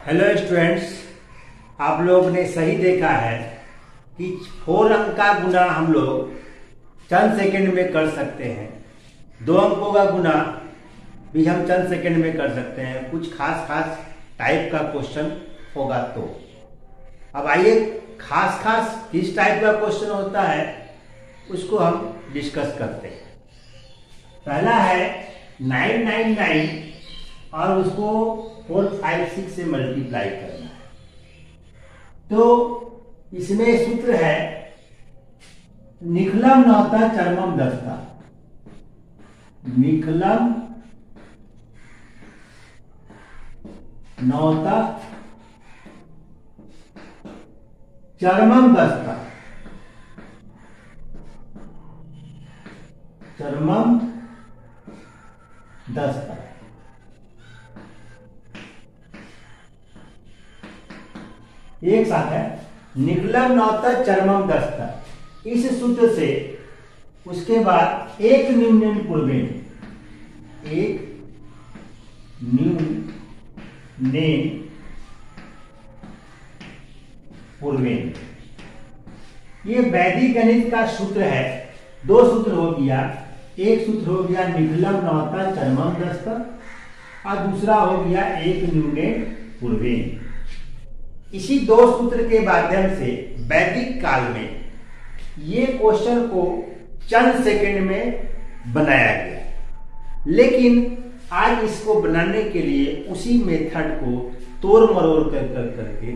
Hello students, आप लोग ने सही देखा है कि 4 अंक का गुना हम लोग चंद सेकंड में कर सकते हैं। 2 अंकों का गुना भी हम चंद सेकंड में कर सकते हैं। कुछ खास टाइप का क्वेश्चन होगा तो अब आइए खास किस टाइप का क्वेश्चन होता है उसको हम डिस्कस करते हैं। पहला है 999 और उसको 456 से मल्टीप्लाई करना है। तो इसमें सूत्र है निखलम नौता चरमम दस्ता। निखलम नौता चरमम दस्ता। चरमम दस्ता एक साथ है। निखलम नौता चरमम दस्ता, इस सूत्र से उसके बाद एक न्यूनन पूर्वेन, एक न्यूनन पूर्वेन, ये वैदिक गणित का सूत्र है। 2 सूत्र हो गया। एक सूत्र हो गया निखलम नौता चरमम दस्ता और दूसरा हो गया एक न्यूनन पूर्वेन। इसी 2 सूत्र के माध्यम से वैदिक काल में ये क्वेश्चन को चंद सेकंड में बनाया गया। लेकिन आज इसको बनाने के लिए उसी मेथड को तोड़ मरोड़ करके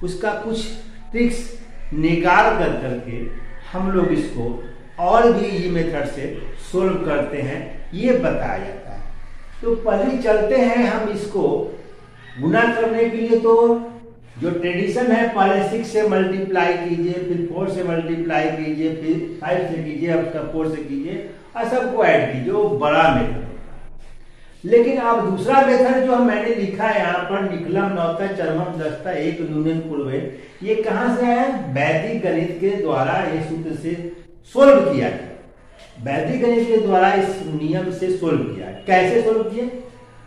उसका कुछ ट्रिक्स निकाल करके हम लोग इसको और भी इजी मेथड से सोल्व करते हैं, ये बताया जाता है। तो पहले चलते हैं हम इसको गुना करने के लिए। तो जो ट्रेडिशन है, पहले 6 से मल्टीप्लाई कीजिए, फिर 4 से मल्टीप्लाई कीजिए, फिर 5 से कीजिए, अब 4 से कीजिए और सबको ऐड कीजिए, वो बड़ा मेथड होता है। लेकिन अब दूसरा मेथड जो मैंने लिखा है यहाँ पर, निखलम नौता चरमम दस्ता एक न्यूनन पूर्वेन, ये कहाँ से आया? वैदिक गणित के द्वारा ये सूत्र से सोल्व किया गया। वैदिक गणित के द्वारा इस नियम से सोल्व किया। कैसे सोल्व किया?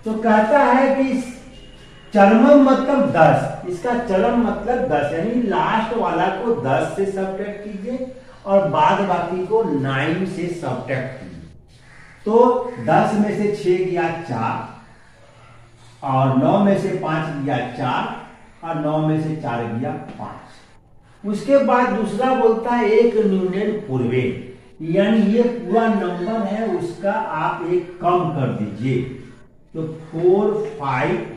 तो कहता है कि चरमम मतलब 10, इसका चरम मतलब 10, यानी लास्ट वाला को 10 से सब्ट्रैक्ट कीजिए और बाद बाकी को 9 से सब्ट्रैक्ट कीजिए। तो 10 में से 6 गया 4 और 9 में से 5 गया 4 और 9 में से 4 गया 5। उसके बाद दूसरा बोलता है एक न्यूनन पूर्वेन, यानी ये पूरा नंबर है उसका आप एक कम कर दीजिए। तो 4 5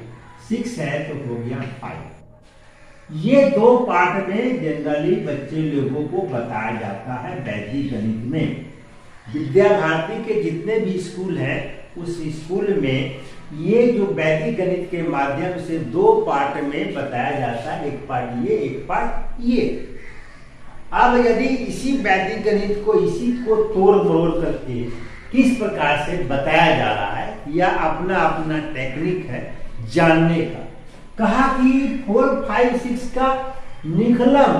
6 है तो हो गया 5। ये 2 पार्ट में जनरली बच्चे लोगों को बताया जाता है वैदिक गणित में। विद्या भारती के जितने भी स्कूल हैं उस स्कूल में ये जो वैदिक गणित के माध्यम से 2 पार्ट में बताया जाता है, एक पार्ट ये, एक पार्ट ये। अब यदि इसी वैदिक गणित को इसी को तोड़ मरोड़ करके किस प्रकार से बताया जा रहा है, या अपना अपना टेक्निक है जानने का। कहा कि 4 5 6 का निखलम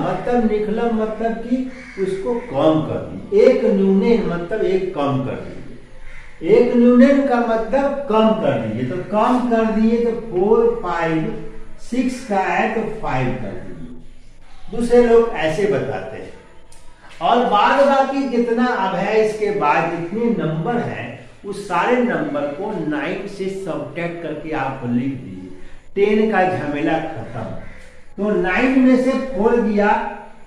मतलब कि उसको कम कर दी। एक न्यूनन मतलब एक कम कर दीजिए। एक न्यूनन का मतलब कम कर दीजिए। तो कम कर दिए तो 4 5 6 का है तो 5 कर दीजिए। दूसरे लोग ऐसे बताते हैं। और बाद बाकी जितना अब है इसके बाद जितने नंबर हैं उस सारे नंबर को 9 से सब्ट्रैक्ट करके आप लिख दीजिए। 10 का झमेला खत्म। तो 9 में से 4 गया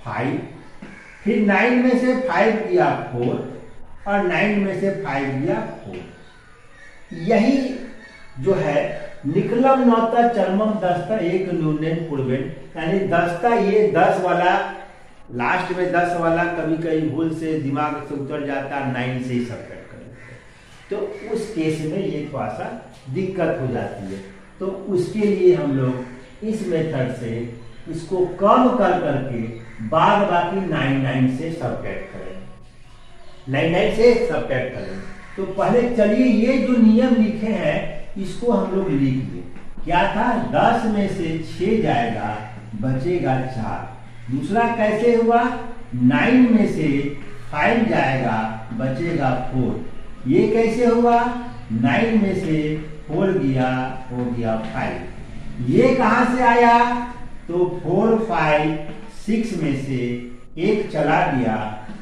5, फिर 9 में से 5 गया 4 और 9 में से 5 गया 4। यही जो है निखलम नौता चरमम दस्ता एक न्यूनन पूर्वेन, यानी दस्ता ये 10 वाला, लास्ट में 10 वाला कभी कभी भूल से दिमाग से उतर जाता है, 9 से ही सब्ट्रैक्ट कर लेते हैं। तो उस केस में ये थोड़ा सा दिक्कत हो जाती है। तो उसके लिए हम लोग इस मेथड से इसको कम कर करके बाद बाकी 9 से सब्ट्रैक्ट करें, 9 से सब्ट्रैक्ट करें। तो पहले चलिए ये जो नियम लिखे हैं इसको हम लोग लिख दें। क्या था? 10 में से 6 जाएगा, बचेगा 4। दूसरा कैसे हुआ? 9 में से 5 जाएगा, बचेगा 4। ये कैसे हुआ? 9 में से 4 गया, हो गया 5। ये कहां से आया, तो 4 5 6 में से एक चला गया,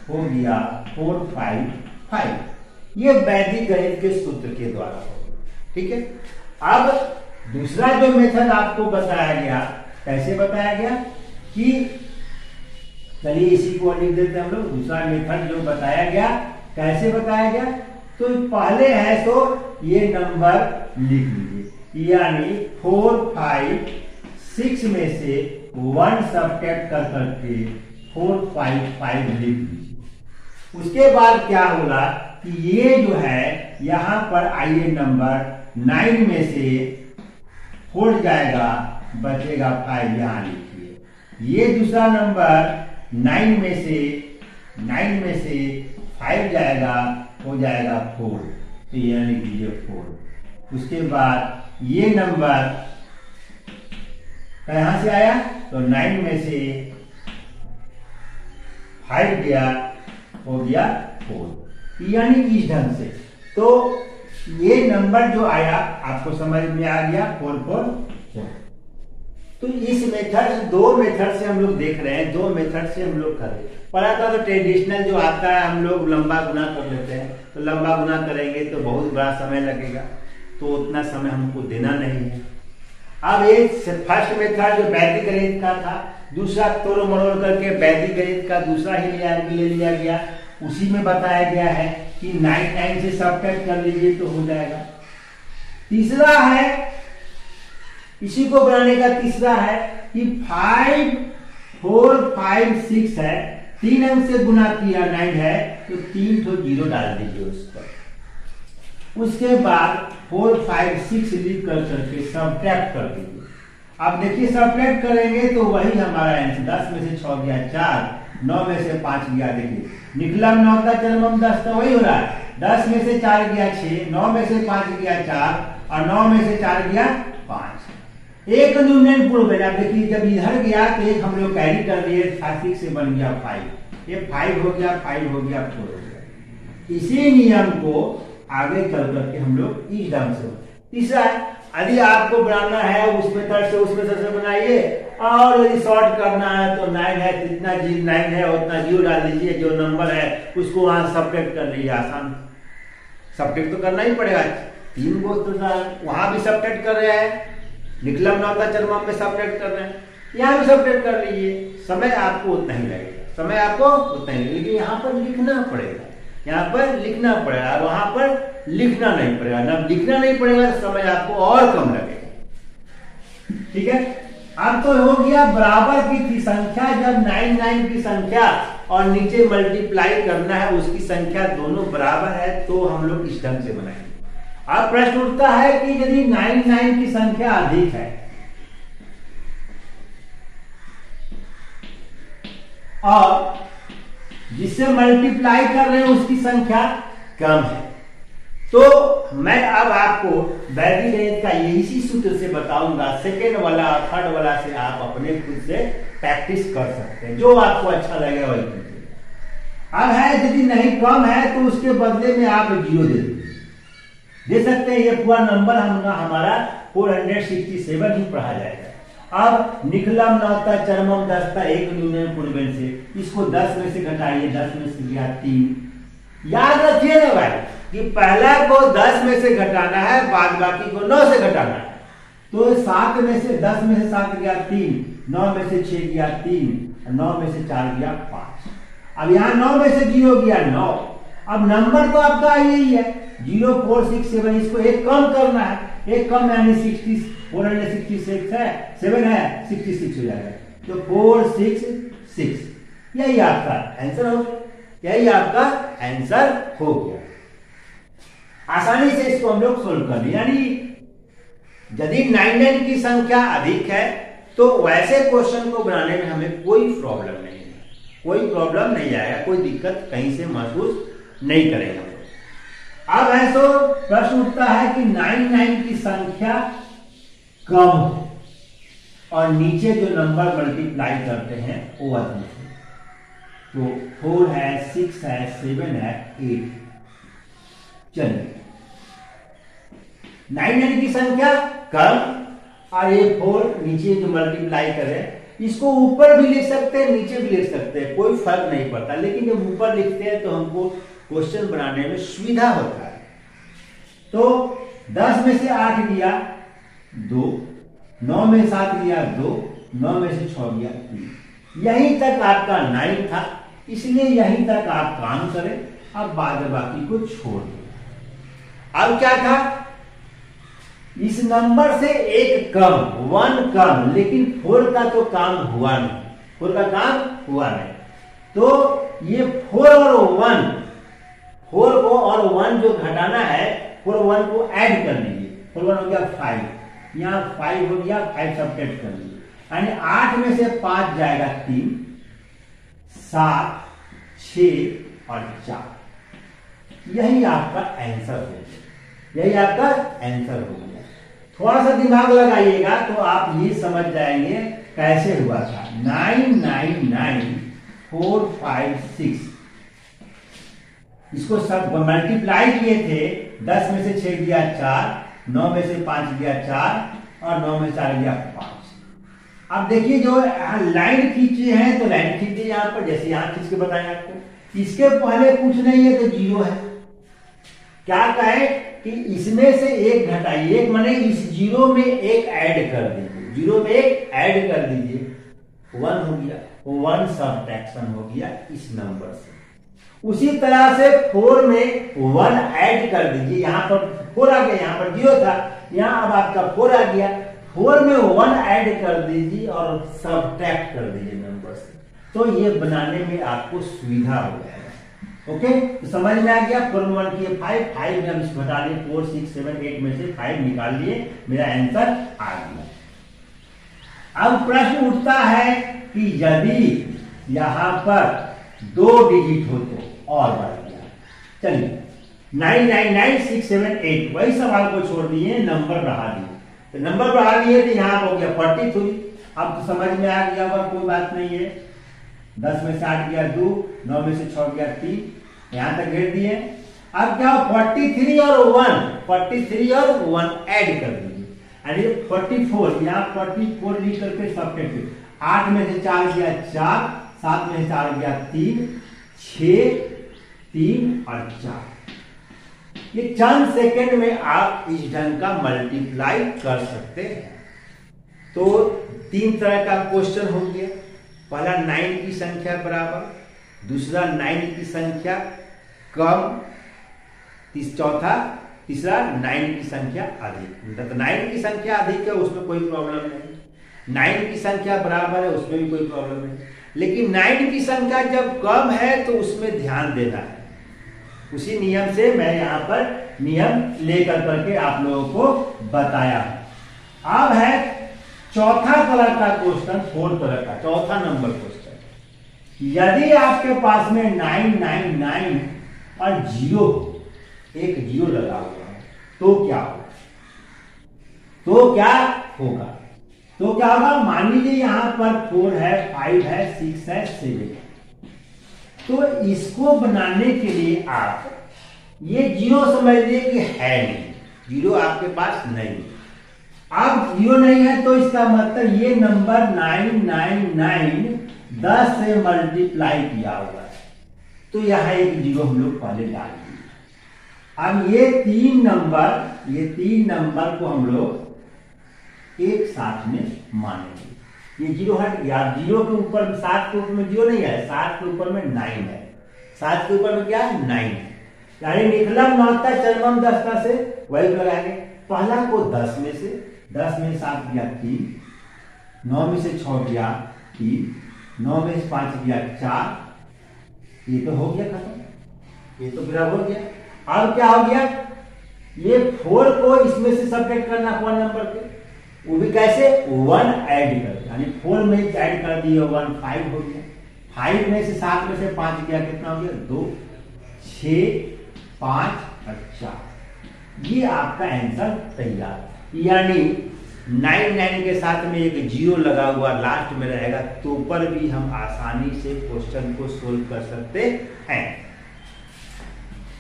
हो गया 4 5 5। ये वैदिक गणित के सूत्र के द्वारा हो, ठीक है। अब दूसरा जो मेथड आपको बताया गया, कैसे बताया गया कि चलिए इसी को लिख देते हैं हम लोग। दूसरा मेथड जो बताया गया, कैसे बताया गया, तो पहले है तो ये नंबर लिख लीजिए, यानी 4 5 6 में से 1 सब्ट्रैक्ट कर करके 4 5 5 लिख लीजिए। उसके बाद क्या होगा कि ये जो है यहां पर आइए नंबर 9 में से 4 जाएगा, बचेगा 5, यहां लिखिए। ये दूसरा नंबर 9 में से 5 जाएगा, हो जाएगा 4, तो ये लिख लीजिए 4। उसके बाद ये नंबर कहां से आया, तो 9 में से 5 गया, हो गया 4, यानी इस ढंग से। तो ये नंबर जो आया आपको समझ में आ गया, 4 4 4। तो इस मेथड, दो मेथड से हम लोग देख रहे हैं, दो मेथड से हम लोग कर रहे हैं। पढ़ा था तो ट्रेडिशनल जो आता है हम लोग लंबा गुना कर लेते हैं, तो लंबा गुना करेंगे तो बहुत बड़ा समय लगेगा, तो उतना समय हमको देना नहीं है। अब ये फर्स्ट मेथड जो वैदिक गणित का था, दूसरा तोड़ मरोड़ करके वैदिक गणित का दूसरा ही ले लिया गया, उसी में बताया गया है कि 9 9 से सब्ट्रैक्ट कर लीजिए तो हो जाएगा। तीसरा है, इसी को बनाने का तीसरा है कि 5 4 5 6 है, 3 अंक से गुना किया 9 है, तो 3 तो 0 डाल दीजिए उस पर। उसके बाद 4 5 6 लिख कर करके सब्ट्रैक्ट कर दीजिए। अब देखिए सब्ट्रैक्ट करेंगे तो वही हमारा आंसर, 10 में से 6 गया 4, 9 में से 5 गया, देखिए निकलम 9 का चरमम 10, तो वही हो रहा है। 10 में से 4 गया 6, 9 में से 5 गया 4, और 9 में से 4 गया 5। एक न्यूनन पूर्व है। देखिए जब इधर गया तो एक हम लोग कैरी कर लिए, 6 से बन गया 5, ये 5 हो गया, 5 हो गया, 4 हो गया। इसी नियम को आगे चल करके हम लोग इस ढंग से। तीसरा है, यदि आपको बनाना है उस मेथड से, उस मेथड से बनाइए, और यदि शॉर्ट करना है तो 9 है, जितना 9 है उतना 0 डाल दीजिए, जो नंबर है उसको वहां सब्ट्रैक्ट कर लीजिए। आसान, सब्ट्रैक्ट तो करना ही पड़ेगा, 3 गो तो वहां भी सब्ट्रैक्ट कर रहे हैं, निकलम 9 का चरमम में सब्ट्रैक्ट कर रहे हैं, यहाँ भी सब्ट्रैक्ट कर लीजिए। समय आपको उतना ही लगेगा, समय आपको उतना ही, लेकिन यहाँ पर लिखना पड़ेगा, यहाँ पर लिखना पड़ेगा, और वहां पर लिखना नहीं पड़ेगा। ना लिखना नहीं पड़ेगा तो समय आपको और कम लगेगा, ठीक है। अब तो हो गया बराबर की संख्या, जब 9 9 की संख्या और नीचे मल्टीप्लाई करना है, उसकी संख्या दोनों बराबर है, तो हम लोग इस ढंग से बनाएंगे। अब प्रश्न उठता है कि यदि 9 9 की संख्या अधिक है और जिससे मल्टीप्लाई कर रहे हैं उसकी संख्या कम है, तो मैं अब आपको वैदिक गणित का इसी सूत्र से बताऊंगा। सेकेंड वाला और थर्ड वाला से आप अपने खुद से प्रैक्टिस कर सकते हैं, जो आपको अच्छा लगे वही कीजिए। अब है यदि नहीं कम है तो उसके बदले में आप 0 दे सकते हैं। ये पूरा नंबर हमारा 467 ही पढ़ा जाएगा। अब निकलम 9 चरमम 10 एक न्यूनन पूर्वेन से, इसको 10 में से घटाइए, 10 में से गया 3। याद रखिए ना भाई कि पहला को 10 में से घटाना है, बाद बाकी को 9 से घटाना है। तो 7 में से 10 में से 7 गया 3, 9 में से 6 गया 3, 9 में से 4 गया 5। अब यहाँ 9 में से 0 गया 9। अब नंबर तो आपका यही है 0 4 6 7, इसको एक कम करना है, एक कम यानी 466 है, 7 है 66 हो जाएगा, तो 466, यही आपका आंसर हो गया, यही आपका आंसर हो गया। आसानी से इसको हम लोग सोल्व कर लिया। यानी यदि 9 9 की संख्या अधिक है तो वैसे क्वेश्चन को बनाने में हमें कोई प्रॉब्लम नहीं है, कोई प्रॉब्लम नहीं आएगा, कोई दिक्कत कहीं से महसूस नहीं करेंगे। अब है तो प्रश्न उठता है कि 9 9 की संख्या कम है और नीचे जो नंबर मल्टीप्लाई करते हैं वो अधिक है, तो 4 है 6 है 7 है 8। चलिए 9 9 की संख्या कम और ये 4 नीचे जो मल्टीप्लाई करें, इसको ऊपर भी लिख सकते हैं नीचे भी लिख सकते हैं, कोई फर्क नहीं पड़ता। लेकिन जब ऊपर लिखते हैं तो हमको क्वेश्चन बनाने में सुविधा होता है। तो 10 में से 8 गया 2, 9 में 7 गया 2, 9 में से 6 गया 3। यहीं तक आपका 9 था, इसलिए यहीं तक आप काम करें। अब बाद बाकी को छोड़ दें। अब क्या था, इस नंबर से एक कम, 1 कम, लेकिन 4 का तो काम हुआ नहीं, 4 का काम हुआ नहीं। तो ये 4 और 1, 4 को और 1 जो घटाना है, 4 और 1 को ऐड कर लीजिए। 4 1 हो गया 5, यहाँ 5 हो गया, 5 सब्ट्रैक्ट कर लीजिए, यानी 8 में से 5 जाएगा 3, 7, 6 और 4। यही आपका आंसर हो गया, यही आपका आंसर हो गया। थोड़ा सा दिमाग लगाइएगा तो आप ये समझ जाएंगे कैसे हुआ था। 9 9 9 4 5 6, इसको सब मल्टीप्लाई किए थे। 10 में से 6 गया 4, 9 में से 5 गया 4 और 9 में 4 गया 5। अब देखिए जो लाइन खींचे हैं तो लाइन खींचिए यहां पर, जैसे यहां खींच के बताएं आपको। इसके पहले कुछ नहीं है तो 0 है। क्या कहे कि इसमें से एक घटाइए, एक माने इस 0 में एक ऐड कर दीजिए, 0 में एक ऐड कर दीजिए, 1 हो गया, 1 सब्ट्रैक्शन हो गया इस नंबर से। उसी तरह से 4 में 1 ऐड कर दीजिए, यहां पर 4 आ गया, यहां पर 0 था, यहां अब आपका 4 आ गया, 4 में 1 ऐड कर दीजिए और सब्ट्रैक्ट कर दीजिए नंबर से। तो ये बनाने में आपको सुविधा हो जाएगा। ओके, तो समझ में आ गया। 4 में 1 किए 5, 5 में हम इसको घटा लिए, 4 6 7 8 में से 5 निकाल लिए, मेरा आंसर आ गया। अब प्रश्न उठता है कि यदि यहां पर 2 डिजिट हो तो और बढ़ गया। चलिए 9 9 9 6 7 8, वही सवाल को छोड़ दिए, नंबर बढ़ा दिए। तो नंबर बढ़ा दिए तो यहां हो गया 43। अब तो समझ में आ गया होगा, कोई बात नहीं है। 10 में से 8 गया 2, 9 में से 6 गया 3, यहां तक घेर दिए। अब क्या 43 और 1, 43 और 1 ऐड कर दीजिए, यानी 44, यहां 44 लिख करके सब्ट्रैक्ट। 8 में से 4 गया 4, 7 में से 4 गया 3, 6, 3 और 4। ये चंद सेकंड में आप इस ढंग का मल्टीप्लाई कर सकते हैं। तो 3 तरह का क्वेश्चन हो गया। पहला 9 की संख्या बराबर, दूसरा 9 की संख्या कम, चौथा तीसरा 9 की संख्या अधिक। तो 9 की संख्या अधिक है उसमें कोई प्रॉब्लम नहीं, 9 की संख्या बराबर है उसमें भी कोई प्रॉब्लम नहीं। लेकिन 9 की संख्या जब कम है तो उसमें ध्यान देना है। उसी नियम से मैं यहां पर नियम लेकर करके आप लोगों को बताया। अब है चौथा तरह का क्वेश्चन, 4 तरह का चौथा नंबर क्वेश्चन। यदि आपके पास में 9 9 9 और 0, एक 0 लगा हुआ है, तो क्या होगा? तो क्या होगा? तो क्या होगा? मान लीजिए यहां पर 4 है, 5 है, 6 है, 7 है। तो इसको बनाने के लिए आप ये 0 समझ लीजिए कि है नहीं, 0 आपके पास नहीं। अब 0 नहीं है तो इसका मतलब ये नंबर 999 10 से मल्टीप्लाई किया हुआ है, तो यहां एक 0 हम लोग पहले डाल दिए। अब ये 3 नंबर को हम लोग एक साथ में मानेंगे। ये 0 हट गया। 0 के ऊपर 7 के ऊपर में 0 नहीं है, 7 के ऊपर में 9 है, 7 के ऊपर में क्या है? 9 है। यानी निखलम नौता चरमम दस्ता से वही लगाएंगे। पहला को 10 में से 7 गया 3, 9 में से 6 गया 3, 9 में से 5 गया 4। ये तो हो गया खत्म, ये तो पूरा हो गया। अब क्या हो गया? ये 4 को इसमें से सब्ट्रैक्ट करना 4 नंबर के, वो भी कैसे? 1 ऐड कर, यानी 4 में ऐड कर दिए 1, 5 हो गया। 5 में से 7 में से 5 गया, कितना हो गया? 2, 6, 5 और 4। ये आपका आंसर तैयार। यानी 9 के साथ में एक 0 लगा हुआ लास्ट में रहेगा, तो पर भी हम आसानी से क्वेश्चन को सोल्व कर सकते हैं।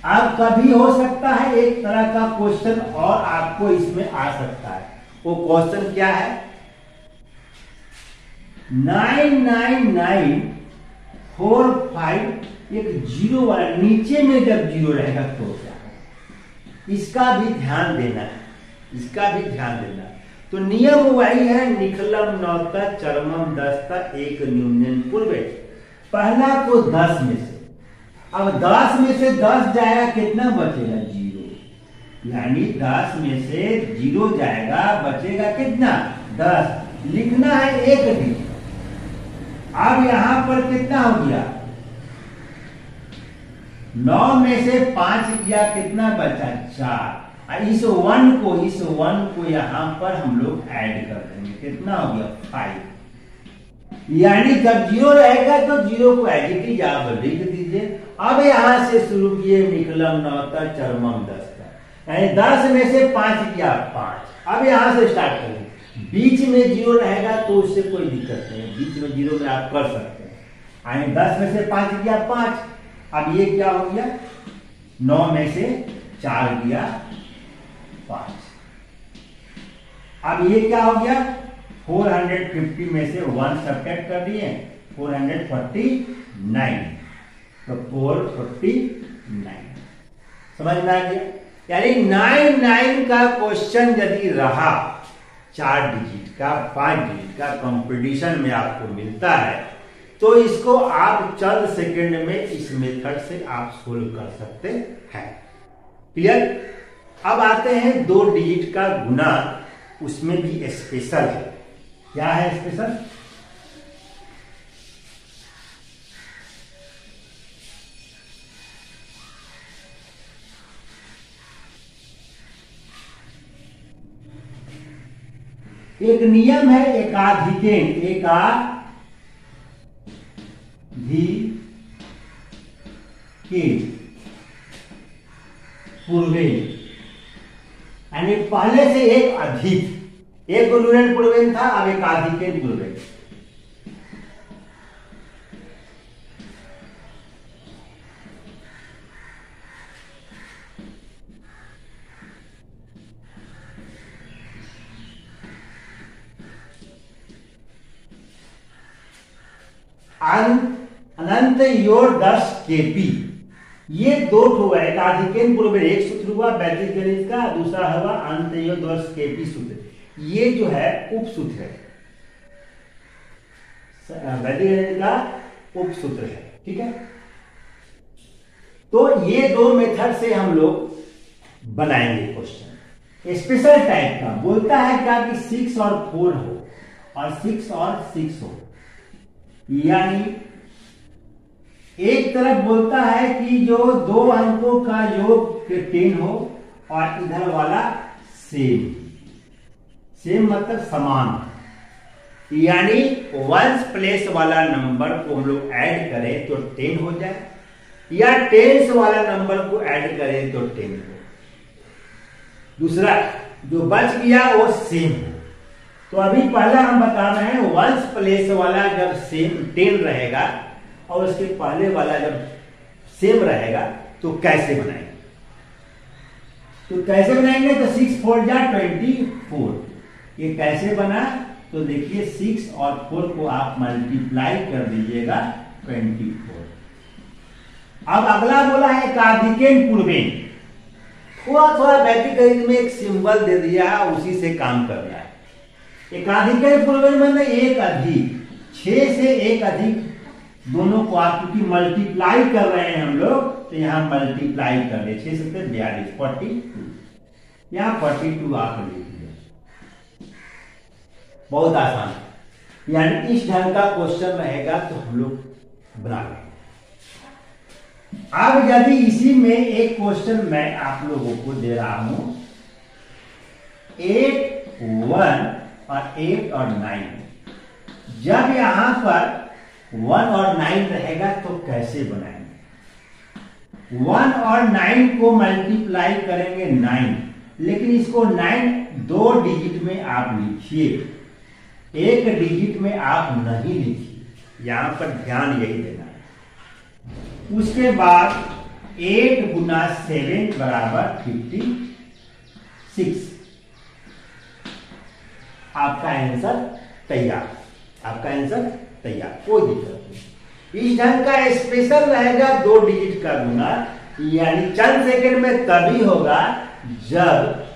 अब कभी हो सकता है एक तरह का क्वेश्चन और आपको इसमें आ सकता है, वो क्वेश्चन क्या है, 9994 एक जीरो वाला नीचे में जब जीरो रहेगा तो क्या है, इसका भी ध्यान देना है, इसका भी ध्यान देना है। तो नियम वही है, निखलम नौता चरमम दस्ता एक न्यूनन पूर्वे। पहला को 10 में से, अब 10 में से 10 जाएगा कितना बचेगा, जीरो, यानी 10 में से जीरो जाएगा बचेगा कितना, 10। लिखना है एक डिजिट। अब यहां पर कितना हो गया, 9 में से 5 किया कितना बचा, 4। इस वन को यहां पर हम लोग ऐड कर देंगे, कितना हो गया, 5। यानी जब जीरो रहेगा तो जीरो को एडिटिव आप लिख दीजिए। अब यहां से शुरू किए निकलम नौता चरमम दस्ता, यानी 10 में से 5 किया 5। अब यहां से स्टार्ट करेंगे, बीच में जीरो रहेगा तो उससे कोई दिक्कत नहीं है, बीच में जीरो में आप कर सकते हैं। यानी 10 में से 5 किया 5। अब ये क्या हो गया, 9 में से 4 किया 5। अब ये क्या हो गया, 450 में से 1 सब्ट्रैक्ट कर दिए, 449, तो 449 समझ में आ गया। यानी 99 का क्वेश्चन यदि रहा 4 डिजिट का, 5 डिजिट का कंपटीशन में आपको मिलता है तो इसको आप चंद सेकंड में इस मेथड से आप सोल्व कर सकते हैं। क्लियर। अब आते हैं 2 डिजिट का गुना, उसमें भी स्पेशल है। क्या है स्पेशल, एक नियम है एकाधिकेन, पूर्वेन, यानी पहले से एक अधिक, एक न्यूनन पूर्वेन था, अब एकाधिकेन पूर्वेन। अनंत योर 10 केपी, ये 2 ठो है, एकाधिकेन पूर्वेन एक सूत्र हुआ वैदिक गणित का, दूसरा हुआ अनंत योर 10 केपी सूत्र। ये जो है उप सूत्र है, वैदिक गणित का उप सूत्र है, ठीक है। तो ये 2 मेथड से हम लोग बनाएंगे क्वेश्चन। स्पेशल टाइप का बोलता है क्या कि 6 और 4 हो और 6 और 6 हो, यानी एक तरफ बोलता है कि जो 2 अंकों का योग 10 हो और इधर वाला सेम मतलब समान, यानी 1s प्लेस वाला नंबर को हम लोग ऐड करें तो 10 हो जाए, या 10s वाला नंबर को ऐड करें तो 10 हो। दूसरा जो बच गया वो सेम हो। तो अभी पहला हम बता रहे हैं 1s प्लेस वाला जब सेम 10 रहेगा और उसके पहले वाला जब सेम रहेगा तो कैसे बनाएंगे। तो कैसे बनाएंगे, तो 6 4 जा 24। ये कैसे बना, तो देखिए 6 और 4 को आप मल्टीप्लाई कर दीजिएगा 24। अब अगला बोला है एकाधिकेन पूर्वेन, थोड़ा वैदिक गणित में एक सिंबल दे दिया है, उसी से काम करना है। एकाधिकेन पूर्वेन मतलब एक अधिक, 6 से एक अधिक, दोनों को आप क्योंकि मल्टीप्लाई कर रहे हैं हम लोग, तो यहां मल्टीप्लाई कर दे, 6 से 42 42, यहां 42 आप लिख दिया। बहुत आसान, यानी इस ढंग का क्वेश्चन रहेगा तो हम लोग बना लेंगे। अब यदि इसी में एक क्वेश्चन मैं आप लोगों को दे रहा हूं, 8 1 और 8 और 9, जब यहां पर 1 और 9 रहेगा तो कैसे बनाएंगे। 1 और 9 को मल्टीप्लाई करेंगे 9, लेकिन इसको 9 2 डिजिट में आप लिखिए, 1 डिजिट में आप नहीं लिखिए, यहां पर ध्यान यही देना है। उसके बाद 8 गुना 7 बराबर 56। आपका आंसर तैयार, आपका आंसर तैयार, कोई दिक्कत नहीं। इस ढंग का स्पेशल रहेगा 2 डिजिट का गुना, यानी चंद सेकंड में तभी होगा जब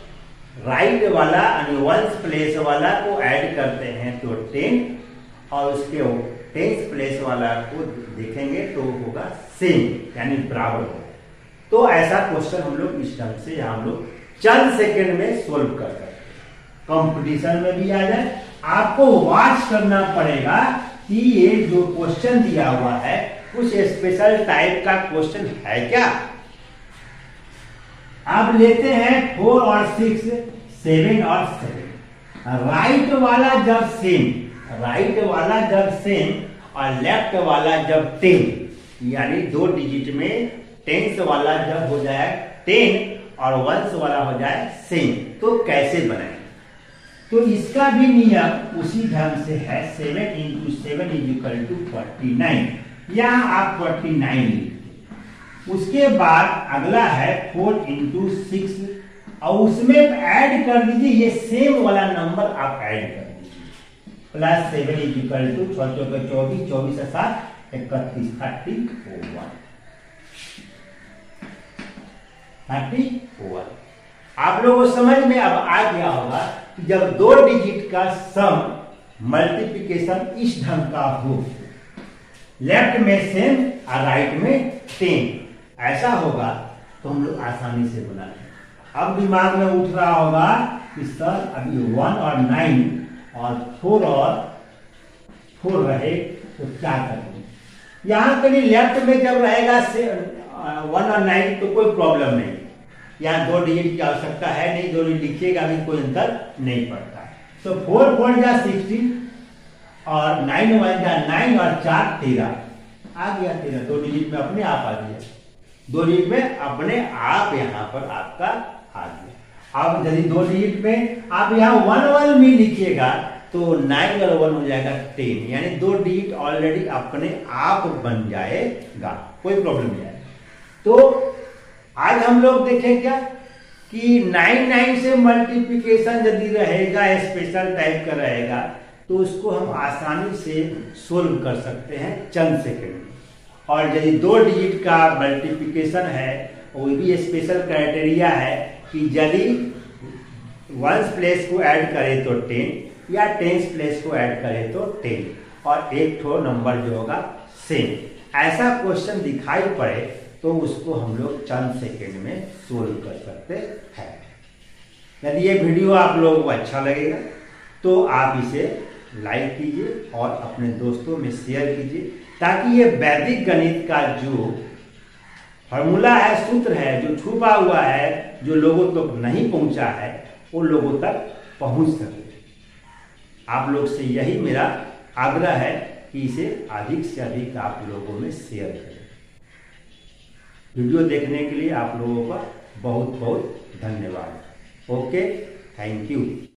राइट वाला यानी वंस प्लेस वाला को ऐड करते हैं तो 10 और उसके टेंस प्लेस वाला को देखेंगे तो होगा सेम यानी बराबर होगा। तो ऐसा क्वेश्चन हम लोग इस ढंग से हम लोग चंद सेकंड में सोल्व कर सकते हैं, कंपटीशन में भी आ जाए। आपको वॉच करना पड़ेगा कि ये जो क्वेश्चन दिया हुआ है कुछ स्पेशल टाइप का क्वेश्चन है क्या। अब लेते हैं 4 और 6, 7 और 7। राइट वाला जब सेम और लेफ्ट वाला जब 10, यानी 2 डिजिट में टेंस वाला जब हो जाए 10 और वंस वाला हो जाए सेम, तो कैसे बनाए। तो इसका भी नियम उसी ढंग से है, 7 × 7 = 49। यहां आप 49 लिखते, उसके बाद अगला है 4 × 6 और उसमें ऐड कर दीजिए ये सेम वाला नंबर आप ऐड कर दीजिए, +7 = 6 24, 24 से 7 31, 31। आप लोगों को समझ में अब आ गया होगा कि जब 2 डिजिट का सम मल्टीप्लिकेशन इस ढंग का हो, लेफ्ट में सेम और राइट में 10 ऐसा होगा तो हम लोग आसानी से बना लेंगे। अब दिमाग में उठ रहा होगा कि सर अभी 1 और 9 और 4 रहे तो क्या करेंगे। यहां कहीं लेफ्ट में जब रहेगा 1 और 9 तो कोई प्रॉब्लम नहीं, यहाँ 2 डिजिट की आवश्यकता है नहीं, 2 डिजिट लिखिएगा भी कोई अंतर नहीं पड़ता है। तो 4 4 जा 16 और 9 1 जा 9 और 4 13 आ गया 13, 2 डिजिट में अपने आप आ गया, 2 डिजिट में अपने आप यहाँ पर आपका आ गया। अब यदि 2 डिजिट में आप यहाँ 1 1 भी लिखिएगा तो 9 और 1 हो जाएगा 10, यानी 2 डिजिट ऑलरेडी अपने आप बन जाएगा, कोई प्रॉब्लम नहीं है। तो आज हम लोग देखें क्या कि 9 से मल्टीप्लिकेशन यदि रहेगा स्पेशल टाइप का रहेगा तो उसको हम आसानी से सोल्व कर सकते हैं चंद सेकंड में। और यदि 2 डिजिट का मल्टीप्लिकेशन है वो भी स्पेशल क्राइटेरिया है कि यदि वंस प्लेस को ऐड करें तो 10 या टेंस प्लेस को ऐड करें तो 10 और एक ठो नंबर जो होगा सेम, ऐसा क्वेश्चन दिखाई पड़े तो उसको हम लोग चंद सेकंड में सोल्व कर सकते हैं। यदि ये वीडियो आप लोगों को अच्छा लगेगा तो आप इसे लाइक कीजिए और अपने दोस्तों में शेयर कीजिए, ताकि ये वैदिक गणित का जो फॉर्मूला है, सूत्र है, जो छुपा हुआ है, जो लोगों तक नहीं पहुंचा है, वो लोगों तक पहुंच सके। आप लोग से यही मेरा आग्रह है कि इसे अधिक से अधिक आप लोगों में शेयर करें। वीडियो देखने के लिए आप लोगों का बहुत बहुत धन्यवाद। Okay, thank you.